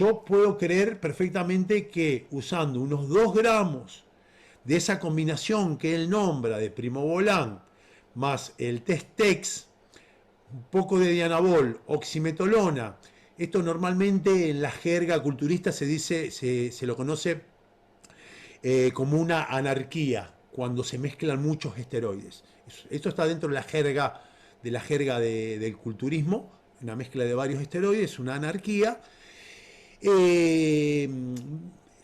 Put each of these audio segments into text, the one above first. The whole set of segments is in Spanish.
yo puedo creer perfectamente que usando unos 2 gramos de esa combinación que él nombra de Primobolan más el Testex, un poco de Dianabol, oximetolona, esto normalmente en la jerga culturista se dice, se lo conoce como una anarquía, cuando se mezclan muchos esteroides. Esto está dentro de la jerga del culturismo, una mezcla de varios esteroides, una anarquía. Eh,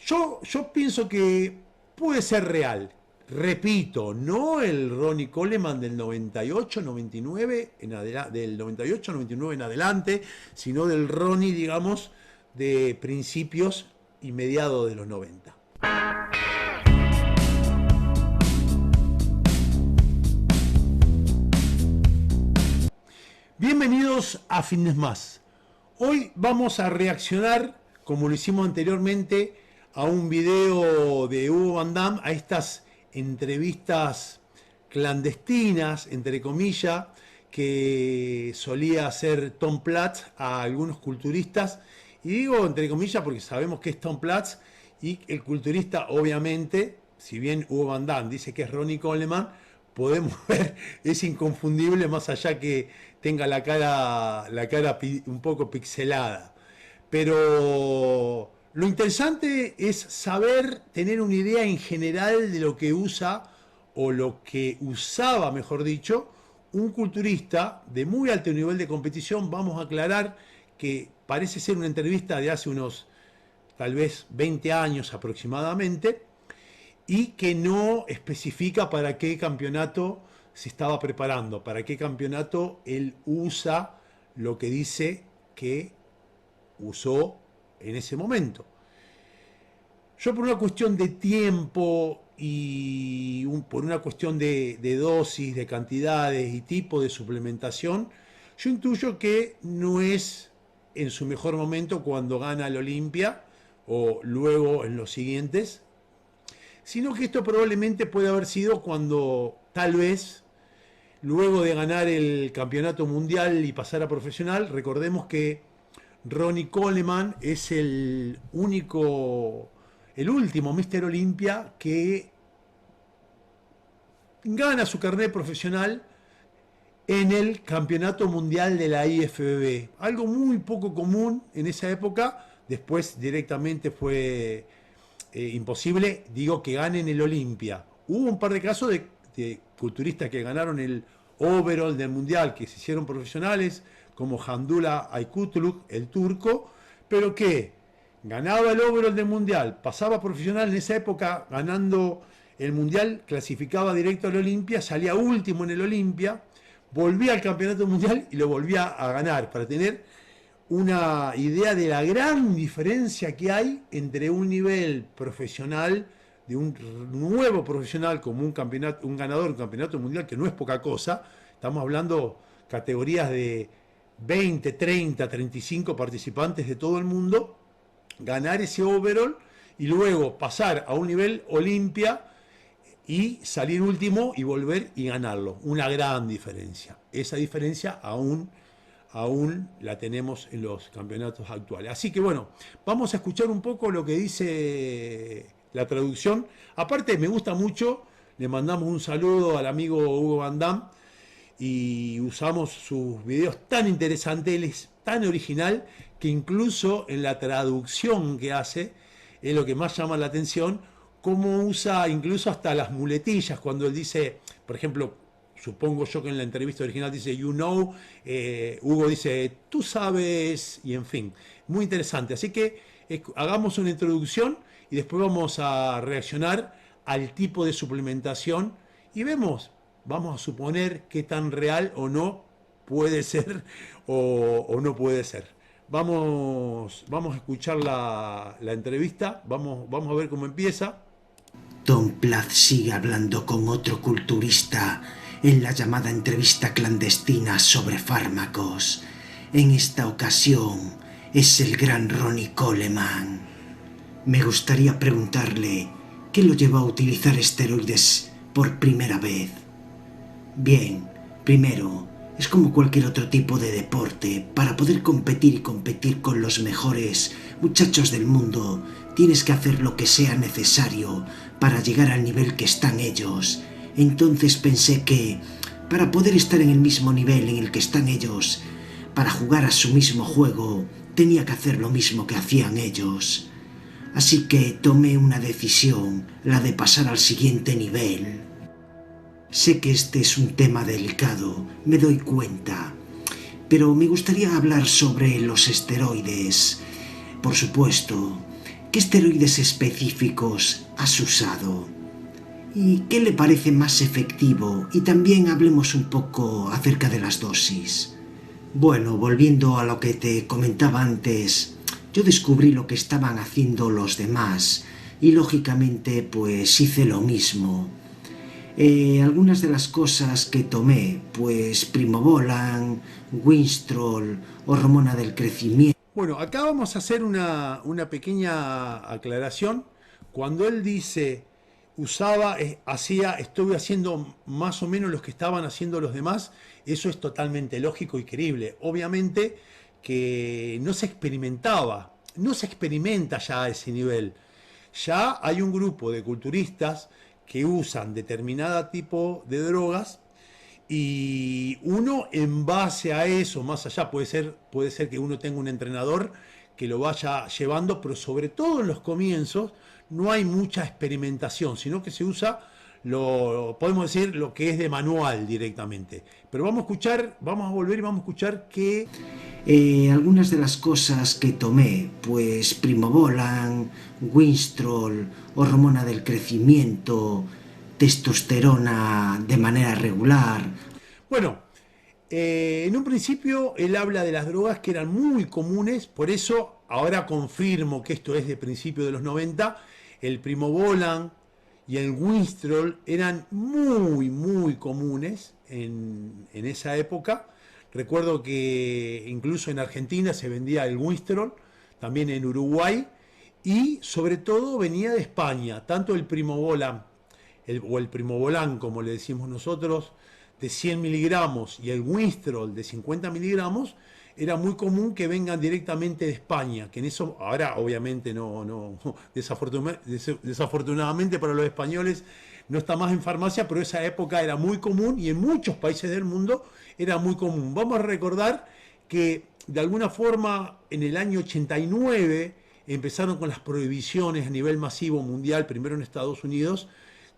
yo pienso que puede ser real. Repito, no el Ronnie Coleman del 98, 99, del 98, 99 en adelante, sino del Ronnie, digamos, de principios y mediados de los 90. Bienvenidos a Fitness Más. Hoy vamos a reaccionar, como lo hicimos anteriormente, a un video de Hugo Van Damme, a estas entrevistas clandestinas, entre comillas, que solía hacer Tom Platz a algunos culturistas. Y digo entre comillas porque sabemos que es Tom Platz y el culturista, obviamente, si bien Hugo Van Damme dice que es Ronnie Coleman, podemos ver, es inconfundible más allá que tenga la cara un poco pixelada. Pero lo interesante es saber, tener una idea en general de lo que usa, o lo que usaba, mejor dicho, un culturista de muy alto nivel de competición. Vamos a aclarar que parece ser una entrevista de hace unos, tal vez, 20 años aproximadamente, y que no especifica para qué campeonato se estaba preparando, para qué campeonato él usa lo que dice que usó en ese momento. Yo, por una cuestión de tiempo y por una cuestión de dosis, de cantidades y tipo de suplementación, yo intuyo que no es en su mejor momento cuando gana el Olimpia o luego en los siguientes, sino que esto probablemente puede haber sido cuando, tal vez, luego de ganar el campeonato mundial y pasar a profesional. Recordemos que Ronnie Coleman es el último Mr. Olympia que gana su carnet profesional en el campeonato mundial de la IFBB. Algo muy poco común en esa época. Después directamente fue imposible, digo, que ganen el Olimpia. Hubo un par de casos de culturistas que ganaron el overall del mundial, que se hicieron profesionales, como Hamdullah Aykutuluk, el turco, pero que ganaba el overall del mundial, pasaba profesional en esa época, ganando el mundial, clasificaba directo al Olimpia, salía último en el Olimpia, volvía al campeonato mundial y lo volvía a ganar, para tener una idea de la gran diferencia que hay entre un nivel profesional, de un nuevo profesional como un ganador de un campeonato mundial, que no es poca cosa. Estamos hablando categorías de 20, 30, 35 participantes de todo el mundo, ganar ese overall y luego pasar a un nivel Olimpia y salir último y volver y ganarlo. Una gran diferencia. Esa diferencia aún la tenemos en los campeonatos actuales. Así que bueno, vamos a escuchar un poco lo que dice la traducción. Aparte, me gusta mucho, le mandamos un saludo al amigo Hugo Van Damme y usamos sus videos tan interesantes, él es tan original que incluso en la traducción que hace es lo que más llama la atención, cómo usa incluso hasta las muletillas cuando él dice, por ejemplo, supongo yo que en la entrevista original dice you know, Hugo dice tú sabes, y en fin, muy interesante. Así que hagamos una introducción y después vamos a reaccionar al tipo de suplementación y vamos a suponer qué tan real o no puede ser o no puede ser. Vamos a escuchar la entrevista, vamos a ver cómo empieza. Tom Platz sigue hablando con otro culturista en la llamada entrevista clandestina sobre fármacos. En esta ocasión es el gran Ronnie Coleman. Me gustaría preguntarle qué lo llevó a utilizar esteroides por primera vez. Bien, primero, Es como cualquier otro tipo de deporte. Para poder competir y competir con los mejores muchachos del mundo, tienes que hacer lo que sea necesario para llegar al nivel que están ellos. Entonces pensé que, para poder estar en el mismo nivel en el que están ellos, para jugar a su mismo juego, tenía que hacer lo mismo que hacían ellos. Así que tomé una decisión, la de pasar al siguiente nivel. Sé que este es un tema delicado, me doy cuenta, pero me gustaría hablar sobre los esteroides. Por supuesto, ¿qué esteroides específicos has usado? ¿Y qué le parece más efectivo? Y también hablemos un poco acerca de las dosis. Bueno, volviendo a lo que te comentaba antes, yo descubrí lo que estaban haciendo los demás y lógicamente pues hice lo mismo. Algunas de las cosas que tomé, pues Primobolan, Winstrol, hormona del crecimiento. Bueno, acá vamos a hacer una pequeña aclaración. Cuando él dice usaba, hacía, estuve haciendo más o menos lo que estaban haciendo los demás, eso es totalmente lógico y creíble. Obviamente que no se experimentaba, no se experimenta ya a ese nivel. Ya hay un grupo de culturistas que usan determinada tipo de drogas y uno en base a eso, más allá, puede ser que uno tenga un entrenador que lo vaya llevando, pero sobre todo en los comienzos no hay mucha experimentación, sino que se usa podemos decir, lo que es de manual directamente. Pero vamos a escuchar, vamos a volver y vamos a escuchar que... Algunas de las cosas que tomé, pues Primobolan, Winstrol, hormona del crecimiento, testosterona de manera regular. Bueno, en un principio él habla de las drogas que eran muy comunes, por eso ahora confirmo que esto es de principio de los 90, el Primobolan y el Winstrol eran muy comunes en esa época. Recuerdo que incluso en Argentina se vendía el Winstrol, también en Uruguay, y sobre todo venía de España, tanto el Primobolan, o el Primobolan como le decimos nosotros, de 100 miligramos y el Winstrol de 50 miligramos, era muy común que vengan directamente de España, que en eso ahora obviamente desafortunadamente para los españoles no está más en farmacia, pero esa época era muy común y en muchos países del mundo era muy común. Vamos a recordar que de alguna forma en el año 89 empezaron con las prohibiciones a nivel masivo mundial, primero en Estados Unidos,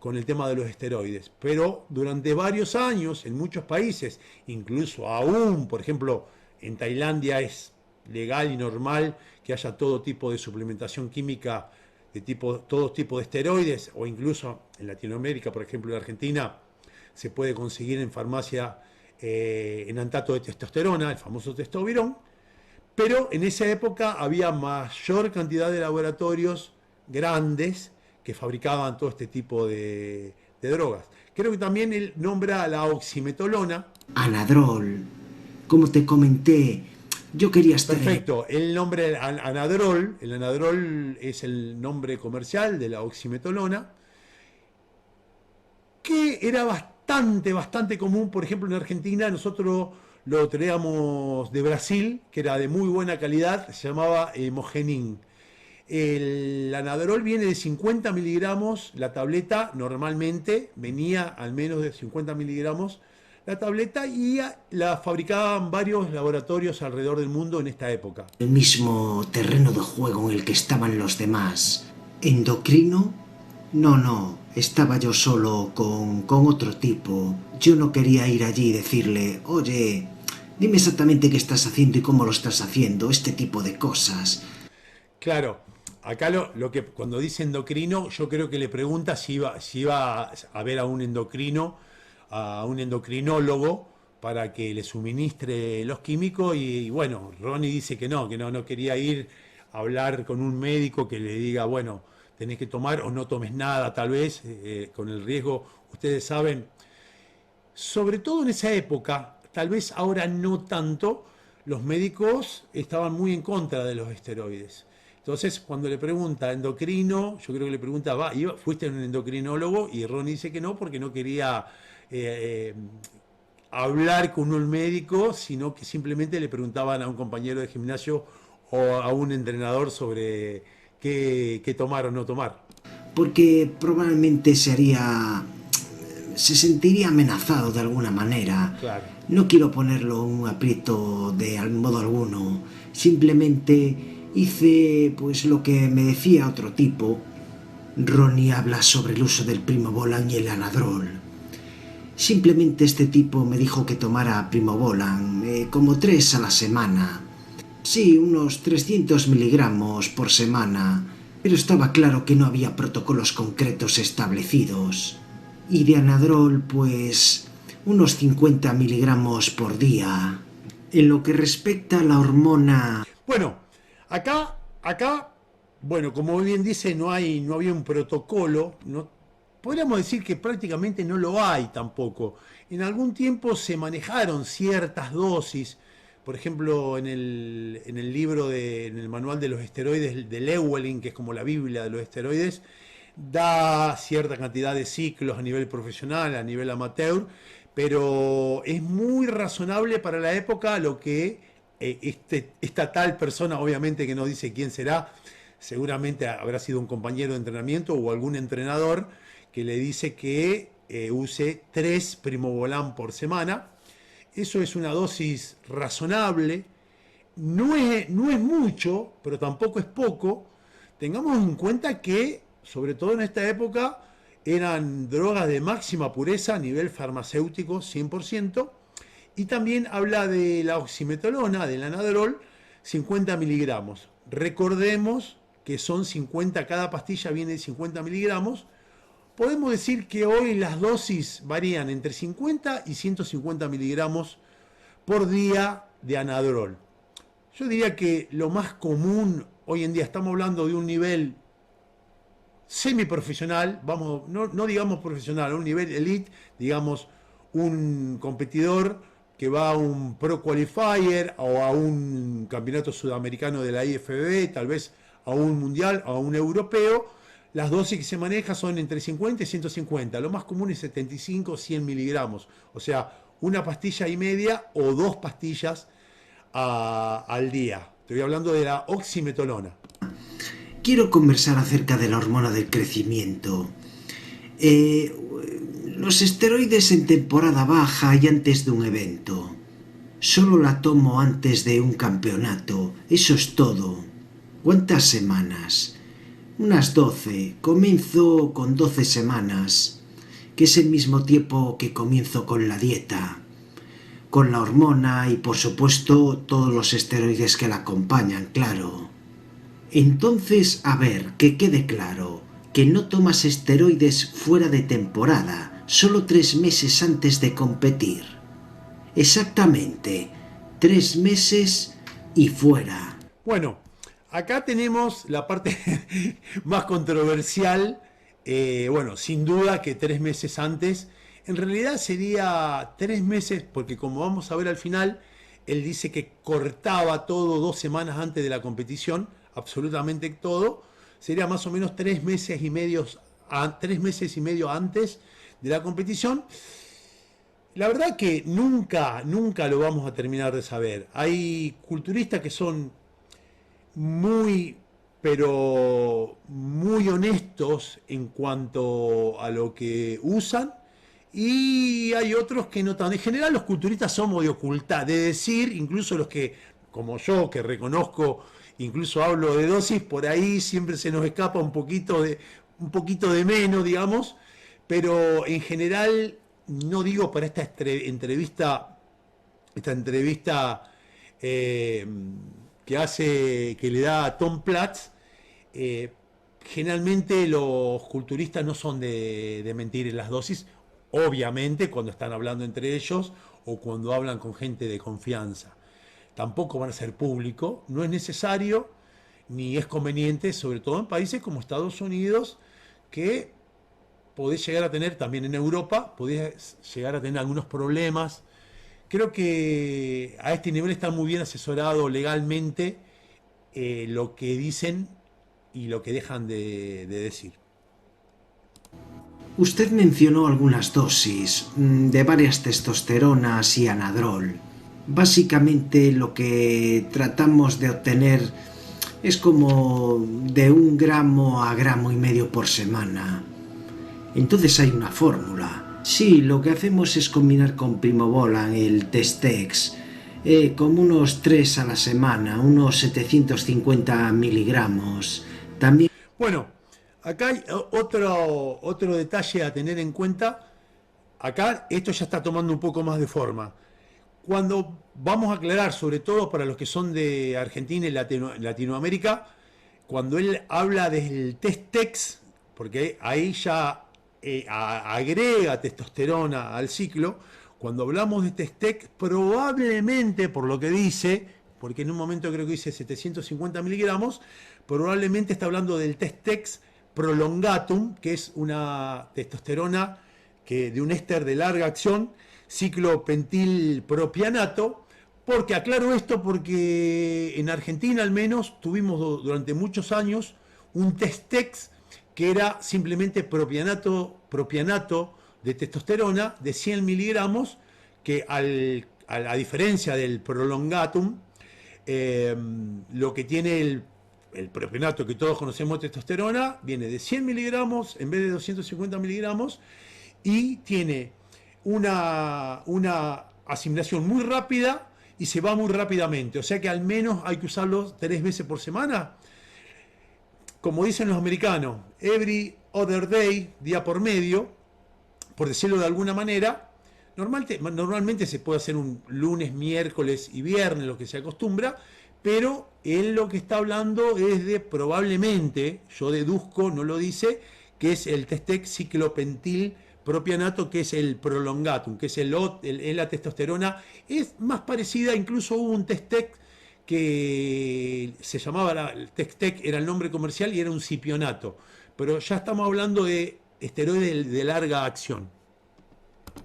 con el tema de los esteroides. Pero durante varios años, en muchos países, incluso aún, por ejemplo, en Tailandia es legal y normal que haya todo tipo de suplementación química, todo tipo de esteroides, o incluso en Latinoamérica, por ejemplo, en Argentina, se puede conseguir en farmacia enantato de testosterona, el famoso testosterona, pero en esa época había mayor cantidad de laboratorios grandes que fabricaban todo este tipo de drogas. Creo que también él nombra la oximetolona. Anadrol. Como te comenté, yo quería estar... Perfecto, el nombre Anadrol, el Anadrol es el nombre comercial de la oximetolona, que era bastante común, por ejemplo en Argentina nosotros lo traíamos de Brasil, que era de muy buena calidad, se llamaba Mogenin. El Anadrol viene de 50 miligramos, la tableta normalmente venía al menos de 50 miligramos la tableta y la fabricaban varios laboratorios alrededor del mundo en esta época. El mismo terreno de juego en el que estaban los demás. ¿Endocrino? No, estaba yo solo con otro tipo. Yo no quería ir allí y decirle, oye, dime exactamente qué estás haciendo y cómo lo estás haciendo, este tipo de cosas. Claro, acá lo que cuando dice endocrino, yo creo que le pregunta si iba a ver a un endocrino, a un endocrinólogo para que le suministre los químicos y bueno, Ronnie dice que no quería ir a hablar con un médico que le diga, bueno, tenés que tomar o no tomes nada, tal vez, con el riesgo, ustedes saben, sobre todo en esa época, tal vez ahora no tanto, los médicos estaban muy en contra de los esteroides. Entonces, cuando le pregunta endocrino, yo creo que le pregunta, ¿fuiste a un endocrinólogo? Y Ronnie dice que no, porque no quería hablar con un médico, sino que simplemente le preguntaban a un compañero de gimnasio o a un entrenador sobre qué tomar o no tomar. Porque probablemente se sentiría amenazado de alguna manera. Claro. No quiero ponerlo en un aprieto de modo alguno. Simplemente hice pues lo que me decía otro tipo. Ronnie habla sobre el uso del Primobolan y el Anadrol. Simplemente este tipo me dijo que tomara Primobolan, como 3 a la semana. Sí, unos 300 miligramos por semana, pero estaba claro que no había protocolos concretos establecidos. Y de Anadrol, pues, unos 50 miligramos por día. En lo que respecta a la hormona... Bueno, acá, bueno, como bien dice, no había un protocolo, no, podríamos decir que prácticamente no lo hay tampoco. En algún tiempo se manejaron ciertas dosis, por ejemplo, en el libro, en el manual de los esteroides de Llewellyn, que es como la Biblia de los esteroides, da cierta cantidad de ciclos a nivel profesional, a nivel amateur, pero es muy razonable para la época lo que esta tal persona, obviamente que no dice quién será, seguramente habrá sido un compañero de entrenamiento o algún entrenador que le dice que use 3 Primobolan por semana. Eso es una dosis razonable, no es mucho, pero tampoco es poco. Tengamos en cuenta que, sobre todo en esta época, eran drogas de máxima pureza a nivel farmacéutico, 100%, y también habla de la oximetolona, del anadrol, 50 miligramos. Recordemos que son 50, cada pastilla viene de 50 miligramos. Podemos decir que hoy las dosis varían entre 50 y 150 miligramos por día de anadrol. Yo diría que lo más común hoy en día, estamos hablando de un nivel semiprofesional, vamos, no digamos profesional, a un nivel elite, digamos un competidor que va a un Pro Qualifier o a un campeonato sudamericano de la IFBB, tal vez a un mundial o a un europeo. Las dosis que se manejan son entre 50 y 150, lo más común es 75 o 100 miligramos, o sea, una pastilla y media o 2 pastillas al día. Estoy hablando de la oximetolona. Quiero conversar acerca de la hormona del crecimiento. Los esteroides en temporada baja y antes de un evento. Solo la tomo antes de un campeonato. Eso es todo. ¿Cuántas semanas? Unas 12. Comienzo con 12 semanas, que es el mismo tiempo que comienzo con la dieta, con la hormona y por supuesto todos los esteroides que la acompañan, claro. Entonces, a ver, que quede claro, que no tomas esteroides fuera de temporada, solo 3 meses antes de competir. Exactamente, 3 meses y fuera. Bueno, acá tenemos la parte más controversial. Bueno, sin duda que 3 meses antes. En realidad sería 3 meses, porque como vamos a ver al final, él dice que cortaba todo 2 semanas antes de la competición, absolutamente todo. Sería más o menos 3 meses y medio, 3 meses y medio antes de la competición. La verdad que nunca lo vamos a terminar de saber. Hay culturistas que son muy, pero muy honestos en cuanto a lo que usan, y hay otros que no tan. En general los culturistas somos de ocultar, de decir, incluso los que, como yo, que reconozco, incluso hablo de dosis, por ahí siempre se nos escapa un poquito de menos, digamos, pero en general, no digo para esta entrevista eh, que le da a Tom Platz. eh, Generalmente los culturistas no son de mentir en las dosis, obviamente cuando están hablando entre ellos o cuando hablan con gente de confianza. Tampoco van a ser público, no es necesario ni es conveniente, sobre todo en países como Estados Unidos, que podés llegar a tener, también en Europa, podés llegar a tener algunos problemas. Creo que a este nivel está muy bien asesorado legalmente lo que dicen y lo que dejan de decir. Usted mencionó algunas dosis de varias testosteronas y anadrol. Básicamente lo que tratamos de obtener es como de 1 gramo a 1,5 gramos por semana. Entonces hay una fórmula. Sí, lo que hacemos es combinar con Primobolan el Testex, como unos 3 a la semana, unos 750 miligramos. También... Bueno, acá hay otro detalle a tener en cuenta. Acá esto ya está tomando un poco más de forma. Cuando vamos a aclarar, sobre todo para los que son de Argentina y Latinoamérica, cuando él habla del Testex, porque ahí ya agrega testosterona al ciclo, cuando hablamos de Testex, probablemente, por lo que dice, porque en un momento creo que dice 750 miligramos, probablemente está hablando del Testex prolongatum, que es una testosterona de un éster de larga acción, ciclopentilpropianato. Porque aclaro esto porque en Argentina al menos tuvimos durante muchos años un Testex que era simplemente propianato de testosterona de 100 miligramos, que a diferencia del prolongatum, lo que tiene el propianato que todos conocemos de testosterona viene de 100 miligramos en vez de 250 miligramos y tiene una asimilación muy rápida y se va muy rápidamente, o sea que al menos hay que usarlo 3 veces por semana. Como dicen los americanos, every other day, día por medio, por decirlo de alguna manera. Normalmente se puede hacer un lunes, miércoles y viernes, lo que se acostumbra, pero él lo que está hablando es de probablemente, yo deduzco, no lo dice, que es el Testex ciclopentil propianato, que es el prolongatum, que es la testosterona, es más parecida, incluso hubo un Testex que se llamaba, el Testex era el nombre comercial y era un cipionato, pero ya estamos hablando de esteroides de larga acción.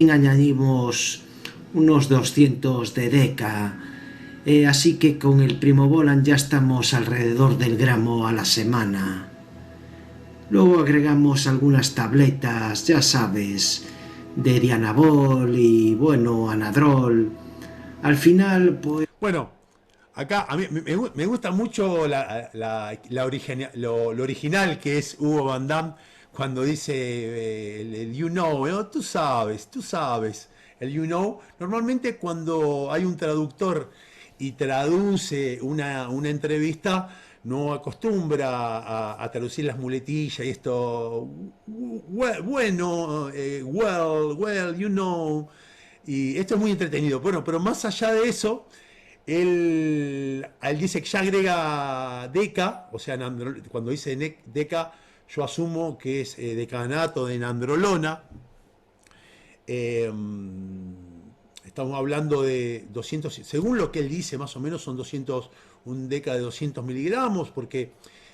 Añadimos unos 200 de Deca, así que con el Primobolan ya estamos alrededor del gramo a la semana. Luego agregamos algunas tabletas, ya sabes, de Dianabol y, bueno, Anadrol. Al final, pues... Bueno, acá a mí me gusta mucho lo original que es Hugo Van Damme cuando dice el you know, ¿no? Tú sabes, el you know. Normalmente cuando hay un traductor y traduce una entrevista, no acostumbra a traducir las muletillas y esto, bueno, well, you know, y esto es muy entretenido. Bueno, pero más allá de eso, él dice que ya agrega deca, o sea, cuando dice deca, yo asumo que es decanato de nandrolona. Estamos hablando de 200, según lo que él dice, más o menos son 200, un deca de 200 miligramos, porque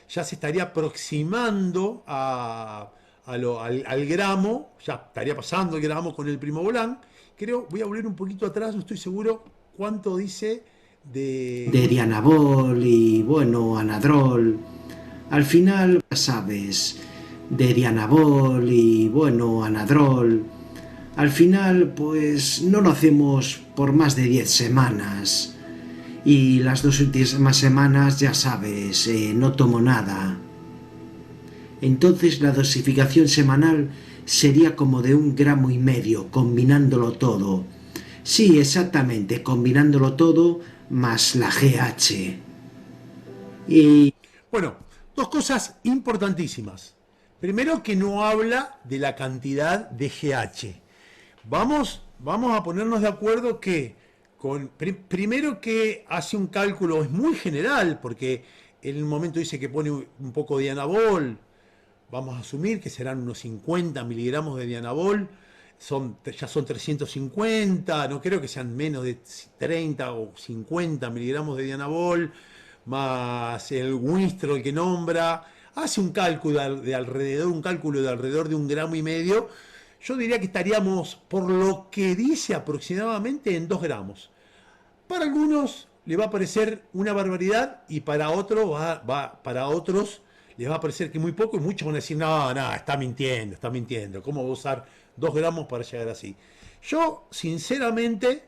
ya se estaría aproximando al gramo, ya estaría pasando el gramo con el Primobolan. Creo, voy a volver un poquito atrás, no estoy seguro cuánto dice de Dianabol y, bueno, Anadrol. Al final, ya sabes, de Dianabol y, bueno, Anadrol. Al final, pues no lo hacemos por más de 10 semanas. Y las 2 últimas semanas, ya sabes, no tomo nada. Entonces la dosificación semanal sería como de 1,5 gramos, combinándolo todo. Sí, exactamente, combinándolo todo más la GH. Y... Bueno, dos cosas importantísimas. Primero, que no habla de la cantidad de GH. Vamos a ponernos de acuerdo que, primero que hace un cálculo, es muy general, porque en un momento dice que pone un poco de Dianabol, vamos a asumir que serán unos 50 miligramos de Dianabol, ya son 350, no creo que sean menos de 30 o 50 miligramos de Dianabol, más el Winstrol que nombra, hace un cálculo de alrededor de 1,5 gramos. Yo diría que estaríamos, por lo que dice aproximadamente, en 2 gramos. Para algunos le va a parecer una barbaridad y para otros les va a parecer que muy poco y muchos van a decir, no, no, está mintiendo, ¿cómo va a usar 2 gramos para llegar así? Yo, sinceramente,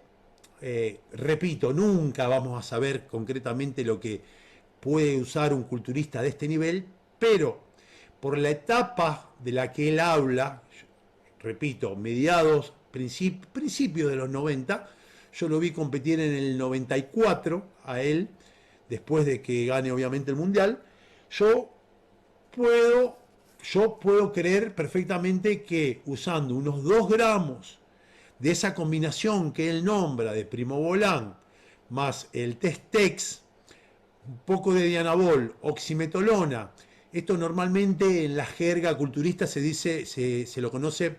repito, nunca vamos a saber concretamente lo que puede usar un culturista de este nivel, pero por la etapa de la que él habla, repito, mediados, principios de los 90, yo lo vi competir en el 94 a él, después de que gane obviamente el Mundial. Yo puedo, yo puedo creer perfectamente que usando unos 2 gramos de esa combinación que él nombra de Primobolan más el Testex, un poco de Dianabol, oximetolona, esto normalmente en la jerga culturista se dice, se lo conoce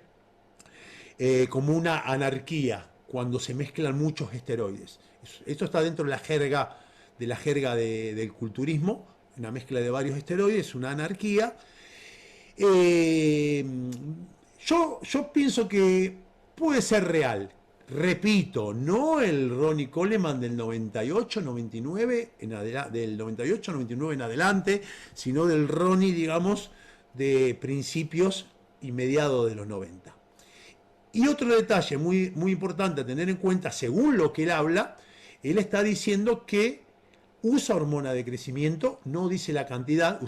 como una anarquía, cuando se mezclan muchos esteroides. Esto está dentro de la jerga del culturismo, una mezcla de varios esteroides, una anarquía. Eh, yo pienso que puede ser real. Repito, no el Ronnie Coleman del 98, 99, del 98, 99 en adelante, sino del Ronnie, digamos, de principios y mediados de los 90. Y otro detalle muy, muy importante a tener en cuenta, según lo que él habla, él está diciendo que usa hormona de crecimiento, no dice la cantidad.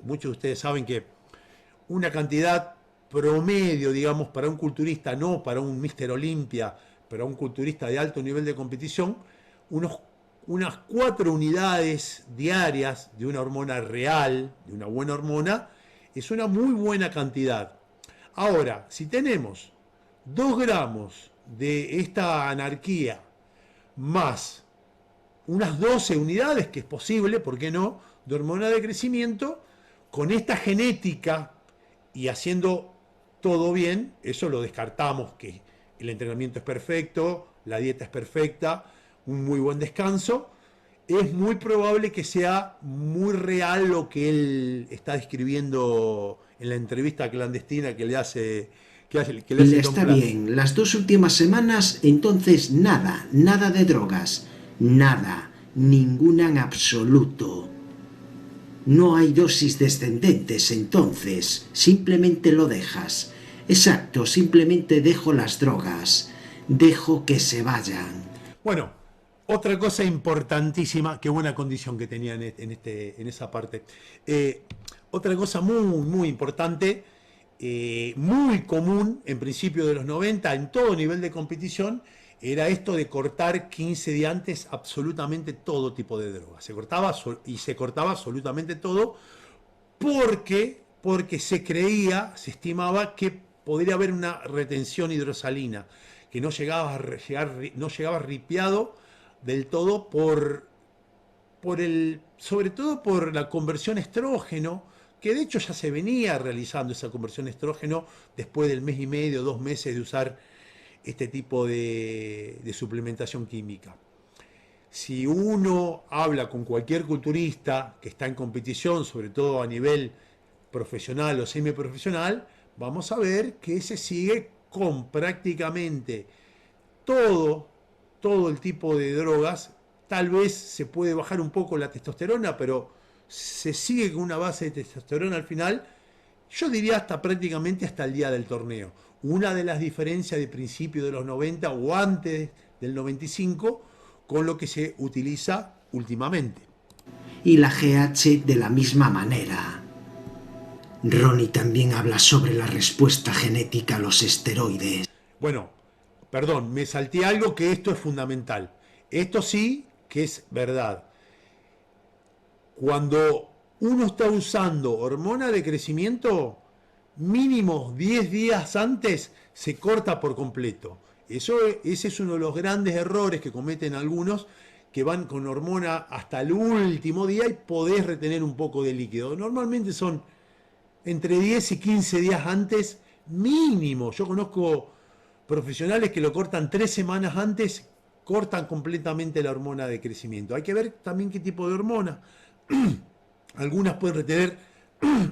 Muchos de ustedes saben que una cantidad promedio, digamos, para un culturista, no para un Mister Olympia, pero a un culturista de alto nivel de competición, unas 4 unidades diarias de una hormona real, de una buena hormona, es una muy buena cantidad. Ahora, si tenemos 2 gramos de esta anarquía más unas 12 unidades, que es posible, ¿por qué no?, de hormona de crecimiento, con esta genética y haciendo todo bien, eso lo descartamos, que el entrenamiento es perfecto, la dieta es perfecta, un muy buen descanso, es muy probable que sea muy real lo que él está describiendo en la entrevista clandestina que le hace Tom Está Platz. bien, las 2 últimas semanas, entonces nada de drogas, nada, ninguna en absoluto. No hay dosis descendentes, entonces, simplemente lo dejas. Exacto, simplemente dejo las drogas, dejo que se vayan. Bueno, otra cosa importantísima, qué buena condición que tenía en esa parte. Otra cosa muy, muy importante, muy común en principio de los 90 en todo nivel de competición, era esto de cortar 15 días antes absolutamente todo tipo de droga. Se cortaba absolutamente todo porque se estimaba que podría haber una retención hidrosalina, que no llegaba ripiado del todo sobre todo por la conversión estrógeno, que de hecho ya se venía realizando esa conversión estrógeno después del mes y medio, 2 meses de usar este tipo de suplementación química. Si uno habla con cualquier culturista que está en competición, sobre todo a nivel profesional o semiprofesional, vamos a ver que se sigue con prácticamente todo, todo el tipo de drogas. Tal vez se puede bajar un poco la testosterona, pero se sigue con una base de testosterona al final, yo diría prácticamente hasta el día del torneo. Una de las diferencias de principio de los 90 o antes del 95 con lo que se utiliza últimamente. Y la GH de la misma manera. Ronnie también habla sobre la respuesta genética a los esteroides. Bueno, perdón, me salté algo, que esto es fundamental. Esto sí que es verdad. Cuando uno está usando hormona de crecimiento, mínimo 10 días antes se corta por completo. Ese es uno de los grandes errores que cometen algunos, que van con hormona hasta el último día y podés retener un poco de líquido. Normalmente son entre 10 y 15 días antes mínimo. Yo conozco profesionales que lo cortan 3 semanas antes, cortan completamente la hormona de crecimiento. Hay que ver también qué tipo de hormona. Algunas pueden retener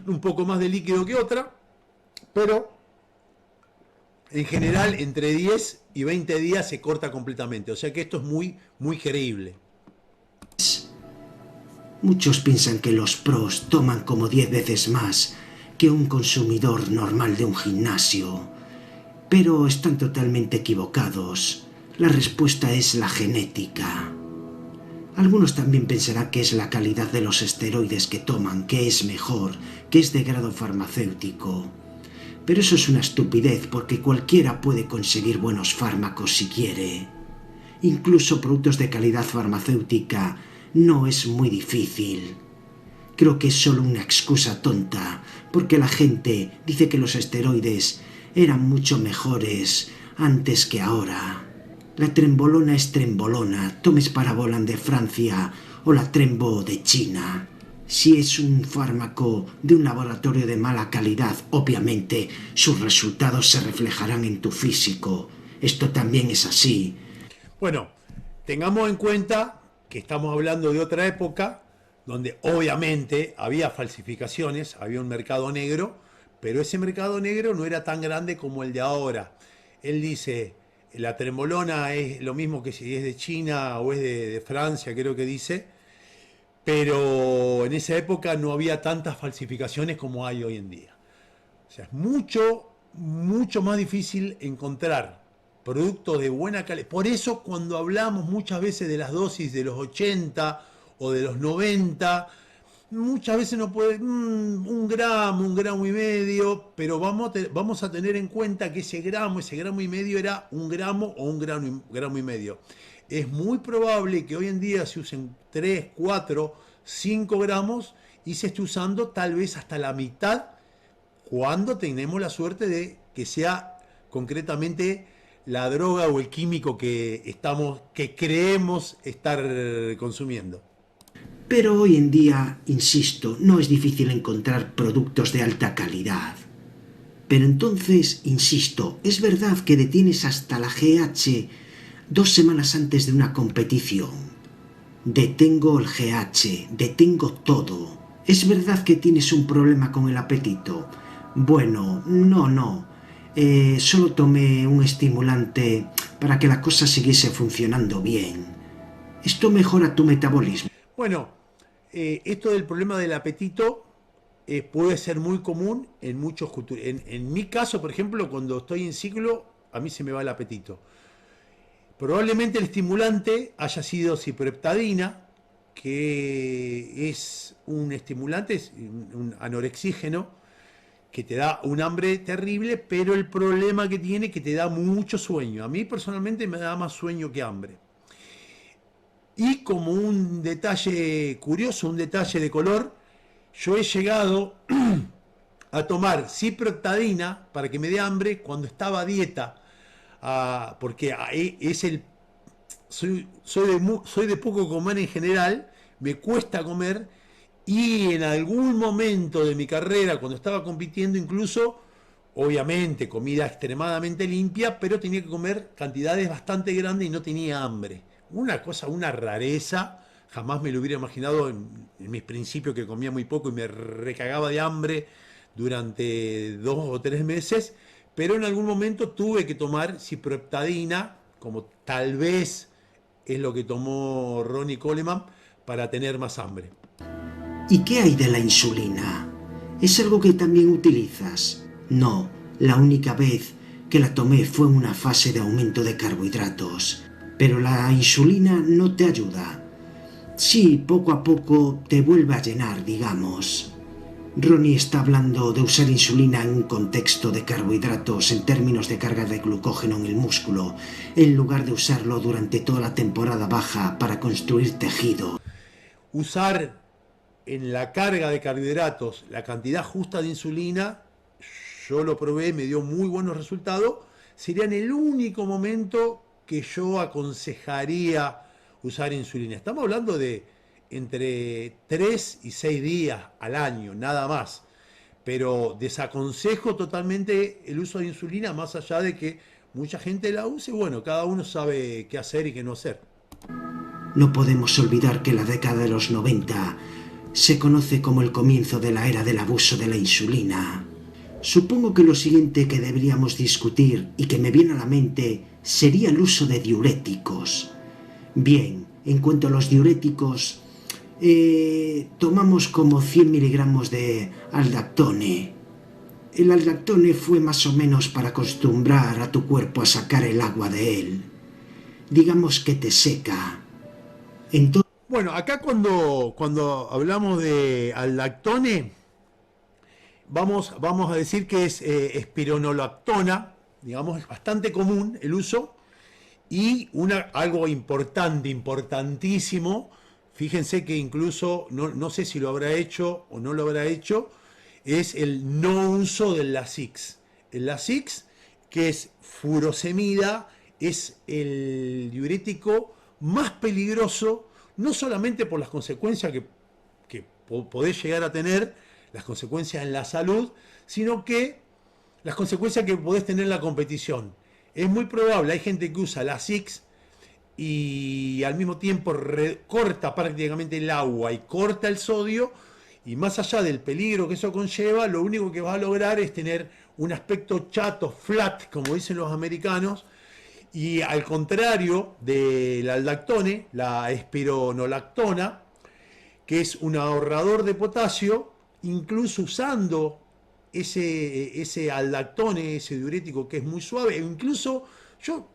un poco más de líquido que otra, pero en general entre 10 y 20 días se corta completamente. O sea que esto es muy, muy creíble. Muchos piensan que los pros toman como 10 veces más que un consumidor normal de un gimnasio, pero están totalmente equivocados. La respuesta es la genética. Algunos también pensarán que es la calidad de los esteroides que toman, que es mejor, que es de grado farmacéutico. Pero eso es una estupidez porque cualquiera puede conseguir buenos fármacos si quiere. Incluso productos de calidad farmacéutica no es muy difícil. Creo que es solo una excusa tonta, porque la gente dice que los esteroides eran mucho mejores antes que ahora. La trembolona es trembolona, tomes Parabolan de Francia o la Trembo de China. Si es un fármaco de un laboratorio de mala calidad, obviamente sus resultados se reflejarán en tu físico. Esto también es así. Bueno, tengamos en cuenta que estamos hablando de otra época donde obviamente había falsificaciones, había un mercado negro, pero ese mercado negro no era tan grande como el de ahora. Él dice, la trembolona es lo mismo que si es de China o es de Francia, creo que dice, pero en esa época no había tantas falsificaciones como hay hoy en día. O sea, es mucho más difícil encontrar productos de buena calidad. Por eso cuando hablamos muchas veces de las dosis de los 80 o de los 90, muchas veces no puede, un gramo y medio, pero vamos a tener en cuenta que ese gramo y medio era un gramo o un gramo y medio. Es muy probable que hoy en día se usen 3, 4, 5 gramos y se esté usando tal vez hasta la mitad cuando tenemos la suerte de que sea concretamente la droga o el químico que creemos estar consumiendo. Pero hoy en día, insisto, no es difícil encontrar productos de alta calidad. Pero entonces, insisto, ¿es verdad que detienes hasta la GH 2 semanas antes de una competición? Detengo el GH, detengo todo. ¿Es verdad que tienes un problema con el apetito? Bueno, no. Solo tomé un estimulante para que la cosa siguiese funcionando bien. Esto mejora tu metabolismo. Bueno, esto del problema del apetito puede ser muy común en muchos culturas. En mi caso, por ejemplo, cuando estoy en ciclo, a mí se me va el apetito. Probablemente el estimulante haya sido cipreptadina, que es un estimulante, es un anorexígeno, que te da un hambre terrible, pero el problema que tiene es que te da mucho sueño. A mí personalmente me da más sueño que hambre. Y como un detalle curioso, un detalle de color, yo he llegado a tomar ciproctadina para que me dé hambre cuando estaba a dieta, porque soy de poco comer en general, me cuesta comer, y en algún momento de mi carrera, cuando estaba compitiendo incluso, obviamente comida extremadamente limpia, pero tenía que comer cantidades bastante grandes y no tenía hambre. Una cosa, una rareza, jamás me lo hubiera imaginado en mis principios, que comía muy poco y me recagaba de hambre durante 2 o 3 meses, pero en algún momento tuve que tomar ciproctadina, como tal vez es lo que tomó Ronnie Coleman, para tener más hambre. ¿Y qué hay de la insulina? ¿Es algo que también utilizas? No, la única vez que la tomé fue en una fase de aumento de carbohidratos. Pero la insulina no te ayuda. Sí, poco a poco te vuelve a llenar, digamos. Ronnie está hablando de usar insulina en un contexto de carbohidratos en términos de carga de glucógeno en el músculo, en lugar de usarlo durante toda la temporada baja para construir tejido. Usar en la carga de carbohidratos la cantidad justa de insulina, yo lo probé, me dio muy buenos resultados, sería en el único momento que yo aconsejaría usar insulina. Estamos hablando de entre 3 y 6 días al año, nada más. Pero desaconsejo totalmente el uso de insulina, más allá de que mucha gente la use. Bueno, cada uno sabe qué hacer y qué no hacer. No podemos olvidar que la década de los 90 se conoce como el comienzo de la era del abuso de la insulina. Supongo que lo siguiente que deberíamos discutir y que me viene a la mente sería el uso de diuréticos. Bien, en cuanto a los diuréticos, Tomamos como 100 miligramos de aldactone. El aldactone fue más o menos para acostumbrar a tu cuerpo a sacar el agua de él. Digamos que te seca. Entonces, Bueno, acá cuando hablamos de aldactone, vamos a decir que es espironolactona, digamos, es bastante común el uso. Y algo importante, importantísimo, fíjense que incluso, no sé si lo habrá hecho o no lo habrá hecho, es el no uso del Lasix. El Lasix, que es furosemida, es el diurético más peligroso, no solamente por las consecuencias que podés llegar a tener, las consecuencias en la salud, sino que las consecuencias que podés tener en la competición. Es muy probable, hay gente que usa la SIX y al mismo tiempo corta prácticamente el agua y corta el sodio, y más allá del peligro que eso conlleva, lo único que va a lograr es tener un aspecto chato, flat, como dicen los americanos, y al contrario del aldactone, la espironolactona, que es un ahorrador de potasio, incluso usando ese aldactone, ese diurético que es muy suave, e incluso yo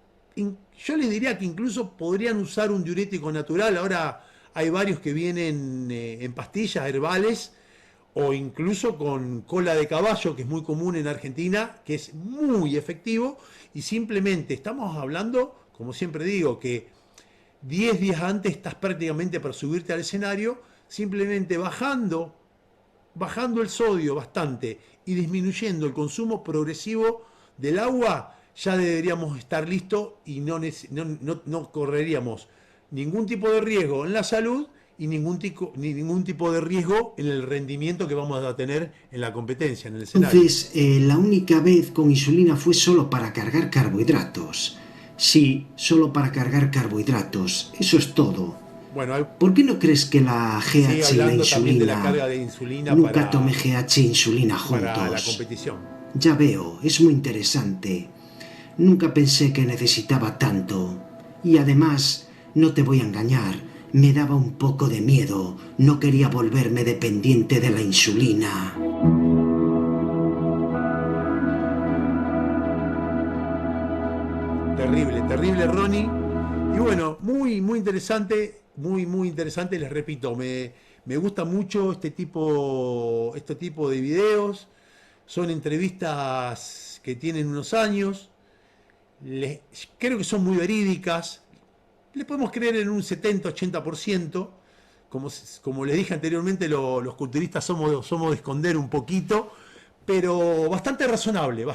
les diría que incluso podrían usar un diurético natural. Ahora hay varios que vienen en pastillas herbales o incluso con cola de caballo, que es muy común en Argentina, que es muy efectivo, y simplemente estamos hablando, como siempre digo, que 10 días antes estás prácticamente para subirte al escenario, simplemente bajando el sodio bastante y disminuyendo el consumo progresivo del agua, ya deberíamos estar listos y no correríamos ningún tipo de riesgo en la salud y ningún tipo de riesgo en el rendimiento que vamos a tener en la competencia, en el escenario. la única vez con insulina fue solo para cargar carbohidratos. Sí, solo para cargar carbohidratos. Eso es todo. Bueno, ¿Por qué no crees que la sigue GH y la hablando también de la insulina... carga de insulina Nunca tomé GH e insulina para la juntos. competición. Ya veo, es muy interesante. Nunca pensé que necesitaba tanto. Y además, no te voy a engañar, me daba un poco de miedo. No quería volverme dependiente de la insulina. Terrible, terrible, Ronnie. Y bueno, muy interesante, muy interesante, les repito, me gusta mucho este tipo de videos. Son entrevistas que tienen unos años, creo que son muy verídicas, le podemos creer en un 70-80%, como les dije anteriormente, los culturistas somos de esconder un poquito, pero bastante razonable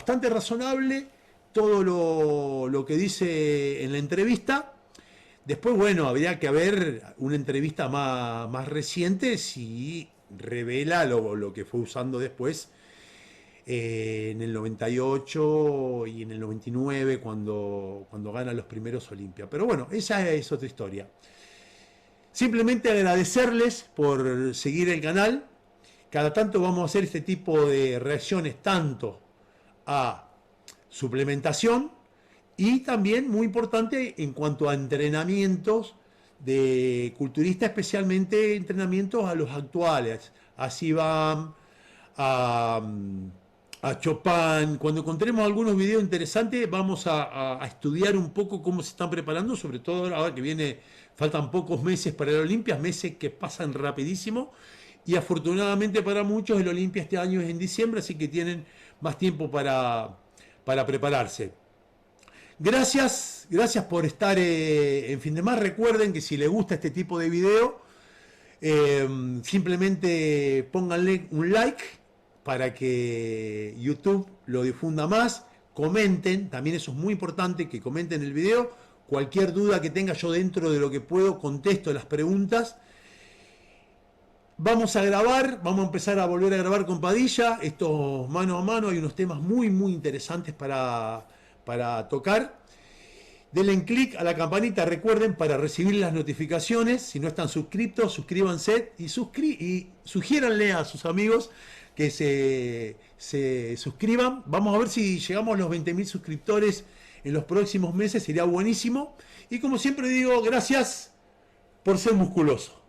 todo lo que dice en la entrevista. Después, bueno, habría que haber una entrevista más reciente si revela lo que fue usando después en el 98 y en el 99 cuando gana los primeros Olimpias. Pero bueno, esa es otra historia. Simplemente agradecerles por seguir el canal. Cada tanto vamos a hacer este tipo de reacciones tanto a suplementación y también, muy importante, en cuanto a entrenamientos de culturistas, especialmente entrenamientos a los actuales, a Sibam, a Chopin. Cuando encontremos algunos videos interesantes, vamos a estudiar un poco cómo se están preparando, sobre todo ahora que faltan pocos meses para el Olimpia, meses que pasan rapidísimo, y afortunadamente para muchos el Olimpia este año es en diciembre, así que tienen más tiempo para prepararse. Gracias por estar en Fin de Más. Recuerden que si les gusta este tipo de video, simplemente pónganle un like para que YouTube lo difunda más. Comenten, también eso es muy importante, que comenten el video. Cualquier duda que tenga, yo dentro de lo que puedo contesto las preguntas. Vamos a empezar a volver a grabar con Padilla, estos mano a mano, hay unos temas muy interesantes para tocar. Denle clic a la campanita, recuerden, para recibir las notificaciones. Si no están suscritos, suscríbanse y sugiéranle a sus amigos que se suscriban. Vamos a ver si llegamos a los 20.000 suscriptores en los próximos meses, sería buenísimo. Y como siempre digo, gracias por ser musculoso.